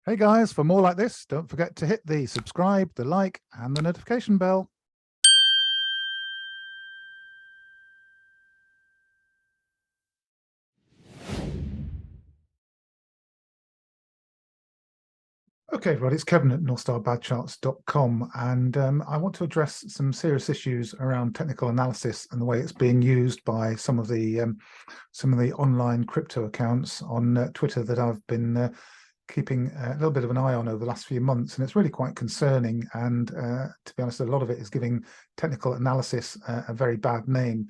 Hey guys, for more like this, don't forget to hit the subscribe, the like, and the notification bell. Okay, everybody, it's Kevin at NorthStarBadCharts.com, and I want to address some serious issues around technical analysis and the way it's being used by some of the online crypto accounts on Twitter that I've been keeping a little bit of an eye on over the last few months, and it's really quite concerning. And to be honest, a lot of it is giving technical analysis a very bad name.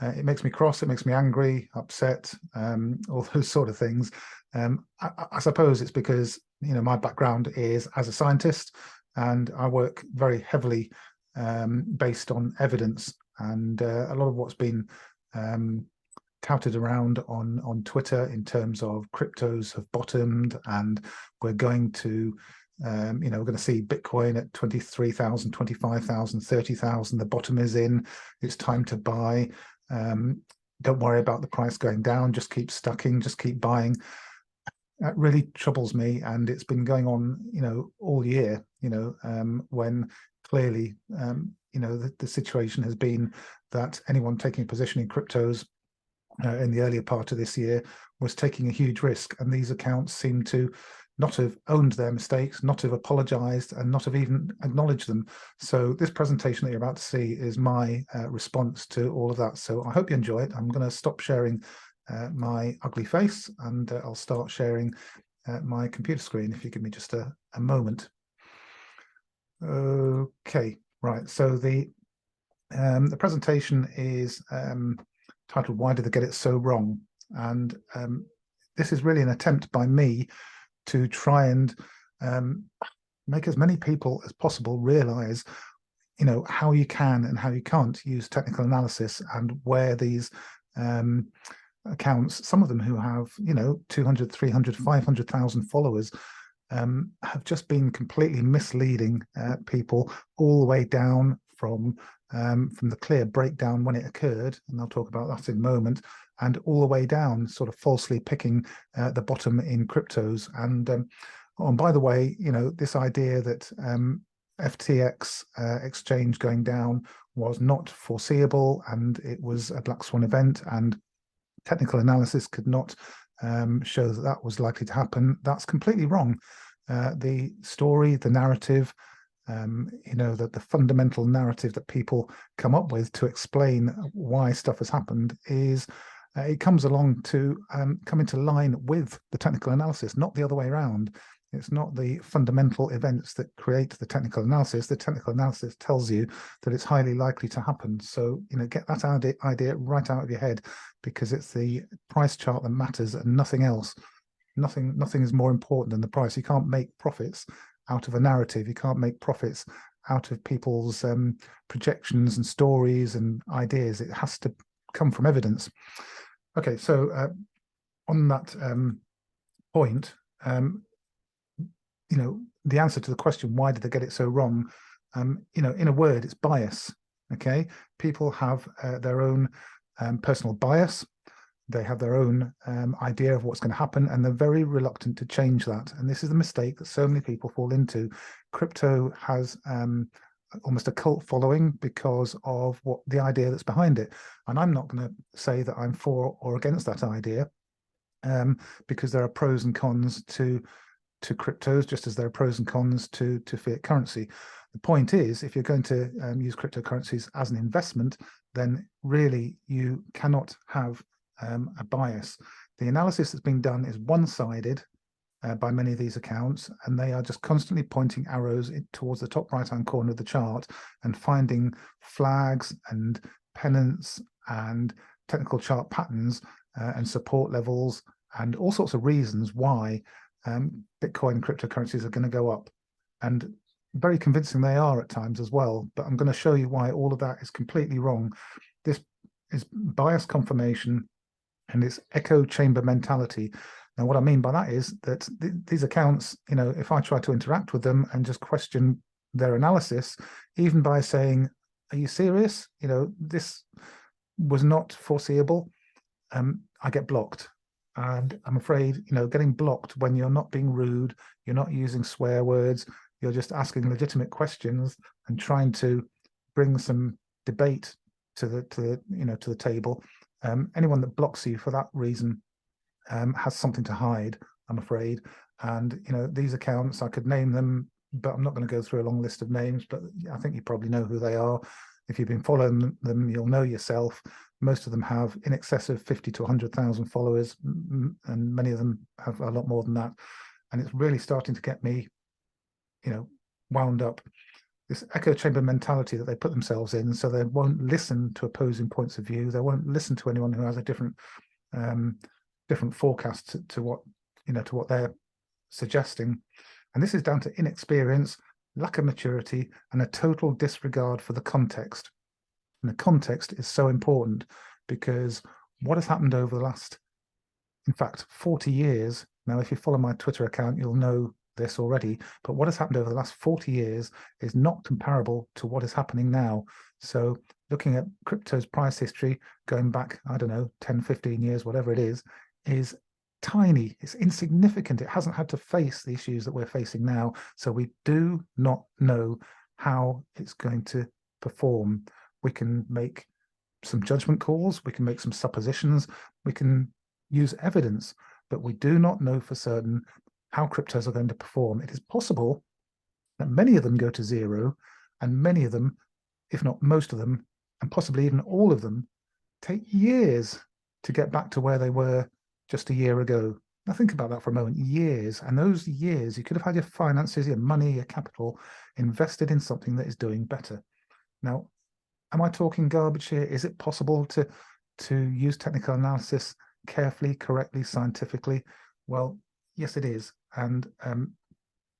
It makes me cross, it makes me angry, upset, all those sort of things. I suppose it's because my background is as a scientist, and I work very heavily based on evidence. And a lot of what's been touted around on Twitter in terms of cryptos have bottomed, and we're going to we're going to see Bitcoin at 23,000, 25,000, 30,000. The bottom is in. It's time to buy. Don't worry about the price going down. Just keep stacking. Just keep buying. That really troubles me, and it's been going on, all year. When clearly, the situation has been that anyone taking a position in cryptos in the earlier part of this year was taking a huge risk, and these accounts seem to not have owned their mistakes, not have apologized, and not have even acknowledged them. So this presentation that you're about to see is my response to all of that. So I hope you enjoy it. I'm going to stop sharing my ugly face, and I'll start sharing my computer screen if you give me just a moment. Okay, right. So the presentation is titled "Why Did They Get It So Wrong?" And this is really an attempt by me to try and make as many people as possible realize, how you can and how you can't use technical analysis, and where these accounts, some of them who have 200, 300, 500,000 followers, have just been completely misleading people all the way down from the clear breakdown when it occurred, and I'll talk about that in a moment, and all the way down, sort of falsely picking the bottom in cryptos. And by the way, this idea that FTX exchange going down was not foreseeable, and it was a black swan event, and technical analysis could not show that that was likely to happen. That's completely wrong. The story, the narrative, the fundamental narrative that people come up with to explain why stuff has happened is it comes along to come into line with the technical analysis, not the other way around. It's not the fundamental events that create the technical analysis. The technical analysis tells you that it's highly likely to happen. So, get that idea right out of your head, because it's the price chart that matters and nothing else. Nothing is more important than the price. You can't make profits out of a narrative. You can't make profits out of people's projections and stories and ideas. It has to come from evidence. Okay, so on that point, the answer to the question, why did they get it so wrong? In a word, it's bias. Okay, people have their own personal bias. They have their own idea of what's going to happen, and they're very reluctant to change that. And this is the mistake that so many people fall into. Crypto has almost a cult following because of what the idea that's behind it. And I'm not going to say that I'm for or against that idea, because there are pros and cons to cryptos, just as there are pros and cons to fiat currency. The point is, if you're going to use cryptocurrencies as an investment, then really you cannot have a bias. The analysis that's being done is one-sided by many of these accounts, and they are just constantly pointing arrows towards the top right-hand corner of the chart and finding flags and pennants and technical chart patterns and support levels and all sorts of reasons why Bitcoin and cryptocurrencies are going to go up. And very convincing they are at times as well, but I'm going to show you why all of that is completely wrong. This is bias confirmation, and it's echo chamber mentality. Now, what I mean by that is that these accounts, if I try to interact with them and just question their analysis, even by saying, "Are you serious? This was not foreseeable," I get blocked. And I'm afraid, getting blocked when you're not being rude, you're not using swear words, you're just asking legitimate questions and trying to bring some debate to the table. Anyone that blocks you for that reason has something to hide, I'm afraid. And these accounts, I could name them, but I'm not going to go through a long list of names, but I think you probably know who they are. If you've been following them, you'll know yourself. Most of them have in excess of 50 to 100,000 followers, and many of them have a lot more than that. And it's really starting to get me, wound up. This echo chamber mentality that they put themselves in, so they won't listen to opposing points of view. They won't listen to anyone who has a different forecast to what they're suggesting. And this is down to inexperience, lack of maturity, and a total disregard for the context. And the context is so important, because what has happened over the last, in fact, 40 years. Now, if you follow my Twitter account, you'll know this already, but what has happened over the last 40 years is not comparable to what is happening now. So looking at crypto's price history going back, I don't know, 10, 15 years, whatever it is tiny. It's insignificant. It hasn't had to face the issues that we're facing now. So we do not know how it's going to perform. We can make some judgment calls, we can make some suppositions, we can use evidence, but we do not know for certain how cryptos are going to perform. It is possible that many of them go to zero, and many of them, if not most of them, and possibly even all of them, take years to get back to where they were just a year ago. Now think about that for a moment. Years. And those years, you could have had your finances, your money, your capital invested in something that is doing better. Now, am I talking garbage here? Is it possible to use technical analysis carefully, correctly, scientifically? Well, yes, it is. And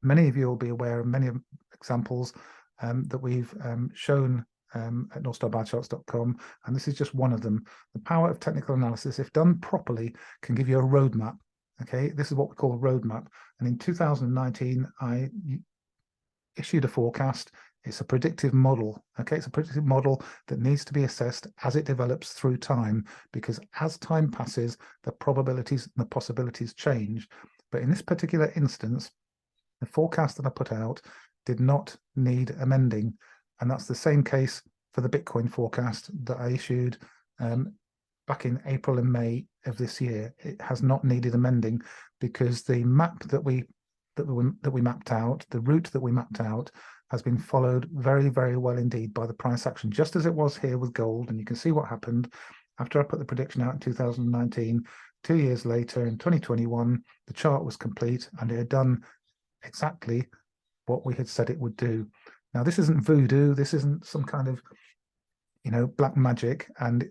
many of you will be aware of many examples that we've shown at NorthStarBadCharts.com, and this is just one of them. The power of technical analysis, if done properly, can give you a roadmap. Okay, this is what we call a roadmap. And in 2019, I issued a forecast. It's a predictive model. Okay, it's a predictive model that needs to be assessed as it develops through time, because as time passes, the probabilities and the possibilities change. But in this particular instance, the forecast that I put out did not need amending. And that's the same case for the Bitcoin forecast that I issued back in April and May of this year. It has not needed amending, because the map that we mapped out, the route that we mapped out, has been followed very, very well indeed by the price action, just as it was here with gold. And you can see what happened after I put the prediction out in 2019. 2 years later, in 2021, the chart was complete, and it had done exactly what we had said it would do. Now, this isn't voodoo. This isn't some kind of, black magic, and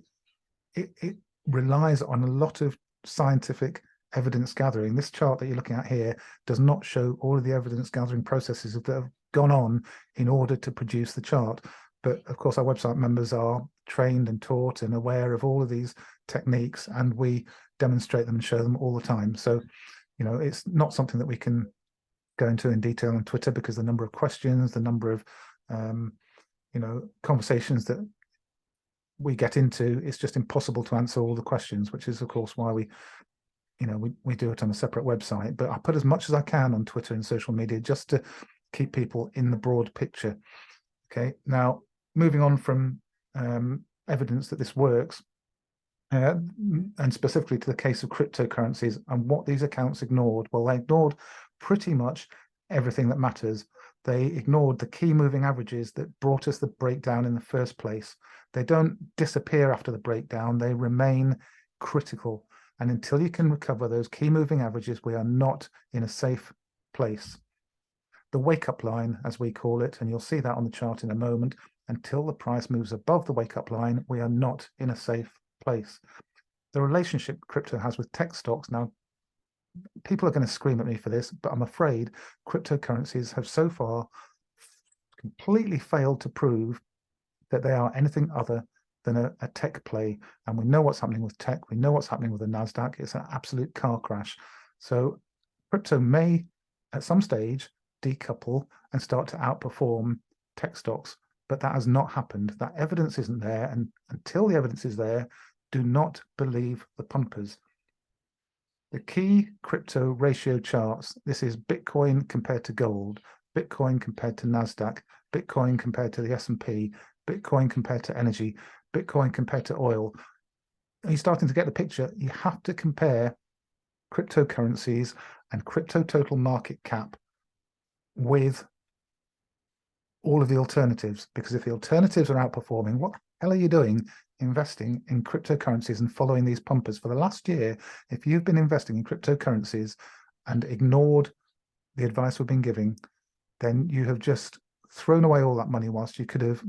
it relies on a lot of scientific evidence gathering. This chart that you're looking at here does not show all of the evidence gathering processes that have gone on in order to produce the chart. But of course, our website members are trained and taught and aware of all of these techniques, and we demonstrate them and show them all the time. So, it's not something that we can go into in detail on Twitter, because the number of questions, the number of conversations that we get into, it's just impossible to answer all the questions, which is of course why we do it on a separate website. But I put as much as I can on Twitter and social media just to keep people in the broad picture. Okay, now moving on from evidence that this works, and specifically to the case of cryptocurrencies and what these accounts ignored. Well, they ignored pretty much everything that matters. They ignored the key moving averages that brought us the breakdown in the first place. They don't disappear after the breakdown. They remain critical. And until you can recover those key moving averages, we are not in a safe place. The wake-up line, as we call it, and you'll see that on the chart in a moment, until the price moves above the wake-up line, we are not in a safe place. The relationship crypto has with tech stocks, now people are going to scream at me for this, but I'm afraid cryptocurrencies have so far completely failed to prove that they are anything other than a tech play. And we know what's happening with tech. We know what's happening with the Nasdaq. It's an absolute car crash. So crypto may, at some stage, decouple and start to outperform tech stocks, but that has not happened. That evidence isn't there. And until the evidence is there, do not believe the pumpers. The key crypto ratio charts, this is Bitcoin compared to gold, Bitcoin compared to Nasdaq, Bitcoin compared to the S&P, Bitcoin compared to energy, Bitcoin compared to oil. Are you starting to get the picture? You have to compare cryptocurrencies and crypto total market cap with all of the alternatives, because if the alternatives are outperforming, what the hell are you doing investing in cryptocurrencies and following these pumpers? For the last year, if you've been investing in cryptocurrencies and ignored the advice we've been giving, then you have just thrown away all that money whilst you could have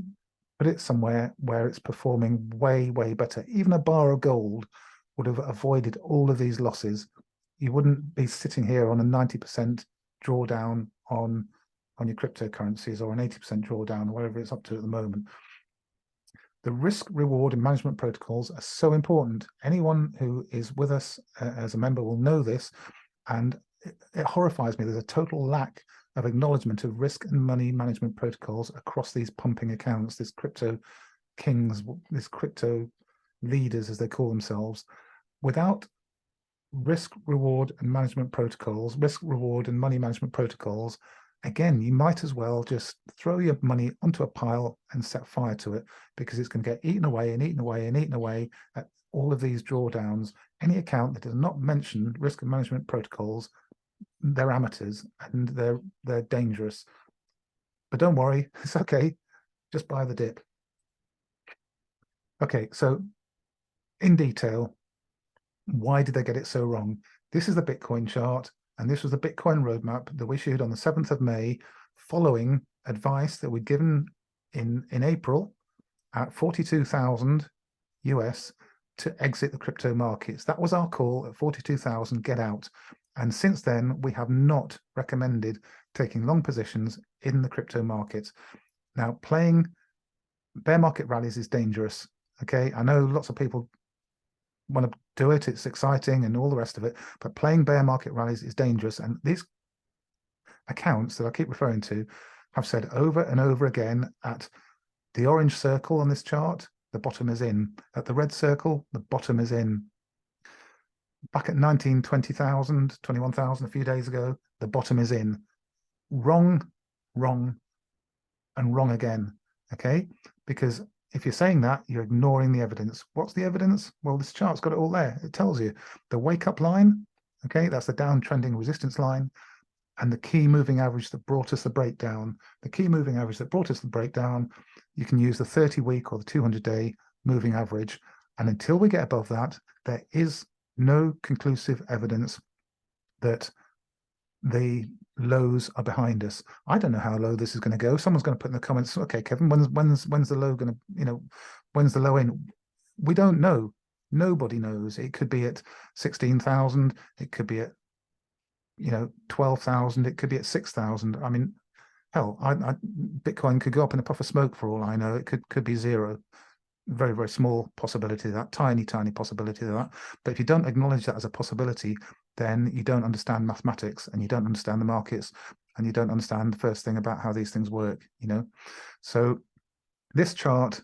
put it somewhere where it's performing way, way better. Even a bar of gold would have avoided all of these losses. You wouldn't be sitting here on a 90% drawdown on your cryptocurrencies, or an 80% drawdown, or whatever it's up to at the moment. The risk, reward, and management protocols are so important. Anyone who is with us as a member will know this, and it horrifies me. There's a total lack of acknowledgement of risk and money management protocols across these pumping accounts, these crypto kings, these crypto leaders, as they call themselves. Without risk, reward, and management protocols, risk, reward, and money management protocols, again, you might as well just throw your money onto a pile and set fire to it, because it's going to get eaten away and eaten away and eaten away at all of these drawdowns. Any account that does not mention risk and management protocols, they're amateurs and they're dangerous. But don't worry, it's okay. Just buy the dip. Okay, so in detail, why did they get it so wrong? This is the Bitcoin chart, and this was the Bitcoin roadmap that we issued on the 7th of May, following advice that we'd given in April at 42,000 US to exit the crypto markets. That was our call at 42,000, get out. And since then, we have not recommended taking long positions in the crypto markets. Now, playing bear market rallies is dangerous. Okay, I know lots of people want to do it, it's exciting and all the rest of it, but playing bear market rallies is dangerous. And these accounts that I keep referring to have said over and over again, at the orange circle on this chart, the bottom is in. At the red circle, the bottom is in. Back at 19, 20,000, 21,000 a few days ago, the bottom is in. Wrong, wrong, and wrong again. Okay, because if you're saying that, you're ignoring the evidence. What's the evidence? Well, this chart's got it all there. It tells you the wake-up line, okay, that's the downtrending resistance line, and the key moving average that brought us the breakdown. The key moving average that brought us the breakdown, you can use the 30-week or the 200-day moving average. And until we get above that, there is no conclusive evidence that the lows are behind us. I don't know how low this is going to go. Someone's going to put in the comments, okay, Kevin, when's the low going to, when's the low in? We don't know. Nobody knows. It could be at 16,000. It could be at 12,000. It could be at 6,000. I mean, hell, Bitcoin could go up in a puff of smoke for all I know. It could be zero. Very, very small possibility of that, tiny possibility of that. But if you don't acknowledge that as a possibility, then you don't understand mathematics, and you don't understand the markets, and you don't understand the first thing about how these things work, So this chart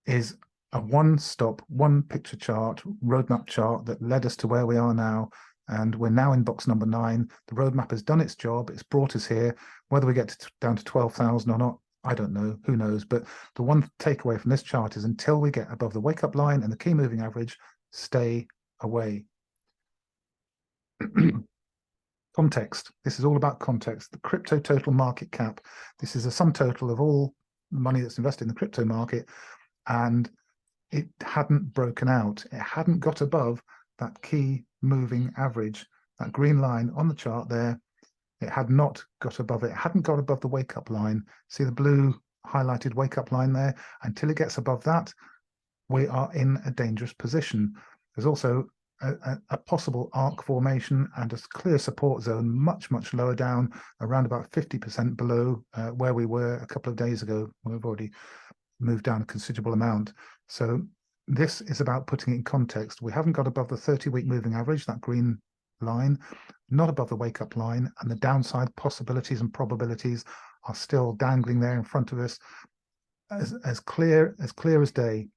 is a one-stop, one-picture chart, roadmap chart that led us to where we are now. And we're now in box number 9. The roadmap has done its job. It's brought us here. Whether we get down to 12,000 or not, I don't know. Who knows? But the one takeaway from this chart is, until we get above the wake-up line and the key moving average, stay away. Context. This is all about context. The crypto total market cap. This is a sum total of all money that's invested in the crypto market, and it hadn't broken out. It hadn't got above that key moving average, that green line on the chart there. It had not got above it. It hadn't got above the wake-up line. See the blue highlighted wake-up line there? Until it gets above that, we are in a dangerous position. There's also a possible arc formation and a clear support zone much, much lower down, around about 50% below where we were a couple of days ago. We've already moved down a considerable amount. So this is about putting it in context. We haven't got above the 30-week moving average, that green line, not above the wake-up line, and the downside possibilities and probabilities are still dangling there in front of us, as clear as day.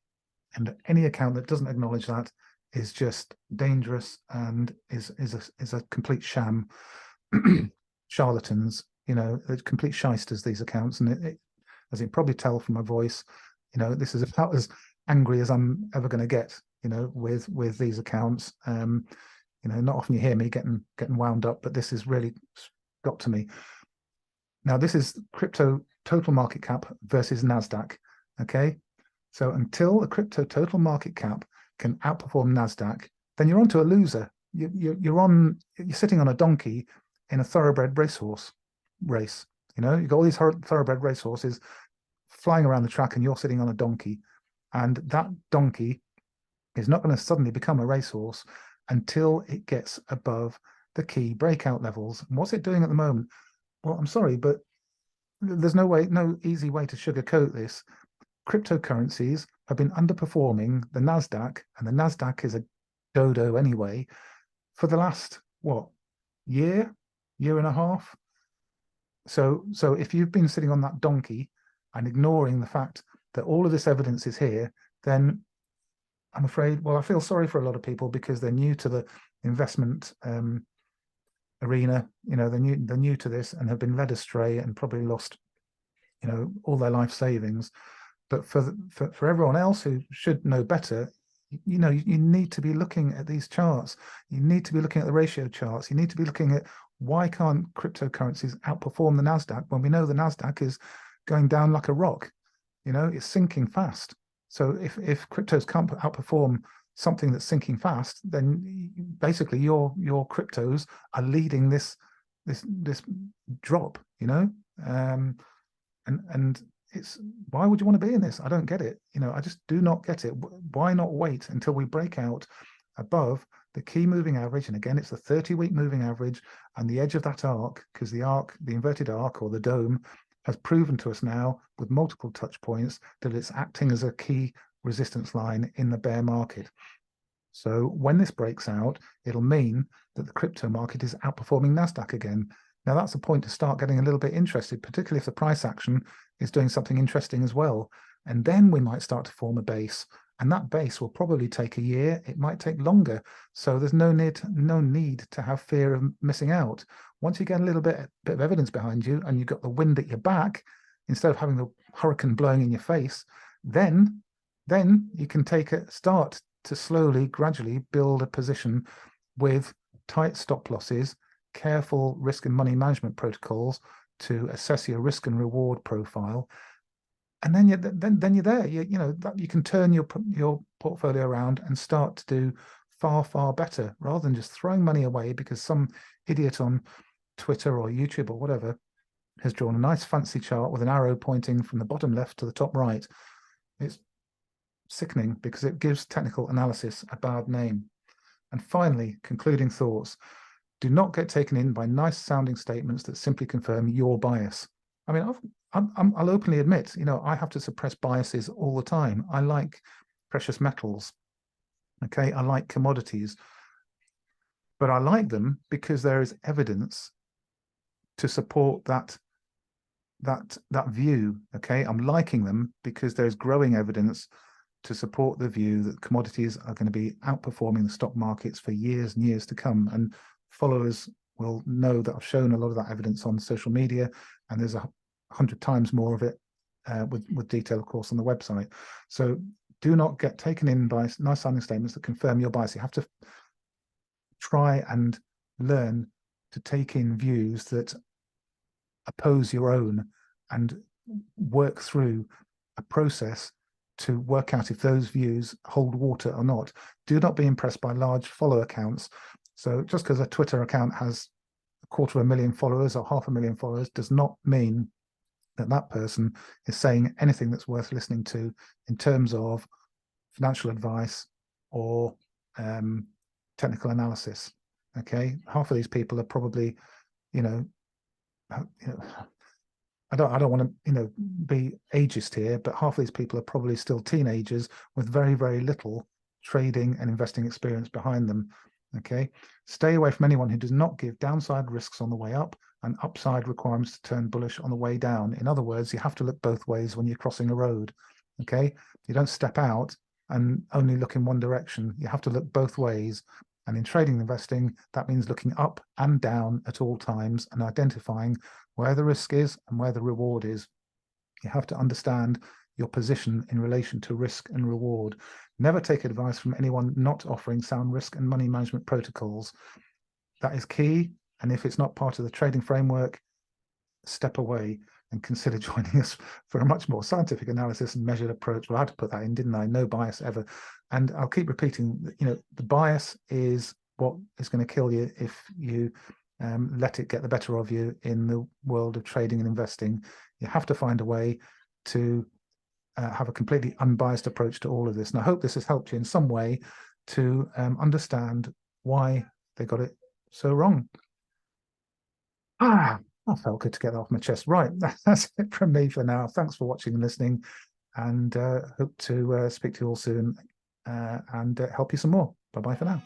And any account that doesn't acknowledge that is just dangerous and is a complete sham. Charlatans, complete shysters, these accounts. And as you can probably tell from my voice, this is about as angry as I'm ever going to get, with these accounts. Not often you hear me getting wound up, but this has really got to me. Now, this is crypto total market cap versus Nasdaq. Okay, so until a crypto total market cap can outperform Nasdaq, then you're onto a loser. You're sitting on a donkey in a thoroughbred racehorse race. You've got all these thoroughbred racehorses flying around the track, and you're sitting on a donkey, and that donkey is not going to suddenly become a racehorse until it gets above the key breakout levels. And what's it doing at the moment? Well, I'm sorry, but there's no easy way to sugarcoat this. Cryptocurrencies have been underperforming the Nasdaq, and the Nasdaq is a dodo anyway, for the last year and a half. So if you've been sitting on that donkey and ignoring the fact that all of this evidence is here, then I'm afraid, I feel sorry for a lot of people because they're new to the investment arena. They're new to this and have been led astray and probably lost, all their life savings. But for everyone else who should know better, you need to be looking at these charts. You need to be looking at the ratio charts. You need to be looking at why can't cryptocurrencies outperform the Nasdaq when we know the Nasdaq is going down like a rock. It's sinking fast. So if cryptos can't outperform something that's sinking fast, then basically your cryptos are leading this drop. And it's, why would you want to be in this? I don't get it. I just do not get it. Why not wait until we break out above the key moving average? And again, it's the 30-week moving average and the edge of that arc, because the inverted arc or the dome has proven to us now with multiple touch points that it's acting as a key resistance line in the bear market. So when this breaks out, it'll mean that the crypto market is outperforming Nasdaq again. Now that's a point to start getting a little bit interested, particularly if the price action is doing something interesting as well. And then we might start to form a base, and that base will probably take a year. It might take longer. So there's no need to have fear of missing out. Once you get a little bit of evidence behind you and you've got the wind at your back, instead of having the hurricane blowing in your face, then you can start to slowly, gradually build a position with tight stop losses, careful risk and money management protocols to assess your risk and reward profile. And then you're there. You can turn your portfolio around and start to do far, far better, rather than just throwing money away because some idiot on Twitter or YouTube or whatever has drawn a nice fancy chart with an arrow pointing from the bottom left to the top right. It's sickening because it gives technical analysis a bad name. And finally, concluding thoughts. Do not get taken in by nice sounding statements that simply confirm your bias. I mean, I'll openly admit, I have to suppress biases all the time. I like precious metals. Okay, I like commodities. But I like them because there is evidence to support that view. Okay, I'm liking them because there's growing evidence to support the view that commodities are going to be outperforming the stock markets for years and years to come. And followers will know that I've shown a lot of that evidence on social media, and there's 100 times more of it with detail, of course, on the website. So do not get taken in by nice sounding statements that confirm your bias. You have to try and learn to take in views that oppose your own and work through a process to work out if those views hold water or not. Do not be impressed by large follow accounts. So just because a Twitter account has 250,000 followers or 500,000 followers does not mean that that person is saying anything that's worth listening to in terms of financial advice or technical analysis. Okay, half of these people are probably, I don't want to, be ageist here, but half of these people are probably still teenagers with very, very little trading and investing experience behind them. Okay, stay away from anyone who does not give downside risks on the way up and upside requirements to turn bullish on the way down. In other words, you have to look both ways when you're crossing a road. Okay, you don't step out and only look in one direction. You have to look both ways. And in trading and investing, that means looking up and down at all times and identifying where the risk is and where the reward is. You have to understand your position in relation to risk and reward. Never take advice from anyone not offering sound risk and money management protocols. That is key. And if it's not part of the trading framework, step away and consider joining us for a much more scientific analysis and measured approach. Well, I had to put that in, didn't I? No bias ever. And I'll keep repeating, the bias is what is going to kill you if you let it get the better of you in the world of trading and investing. You have to find a way to have a completely unbiased approach to all of this. And I hope this has helped you in some way to understand why they got it so wrong. I felt good to get that off my chest. Right, that's it from me for now. Thanks for watching and listening, and hope to speak to you all soon and help you some more. Bye-bye for now.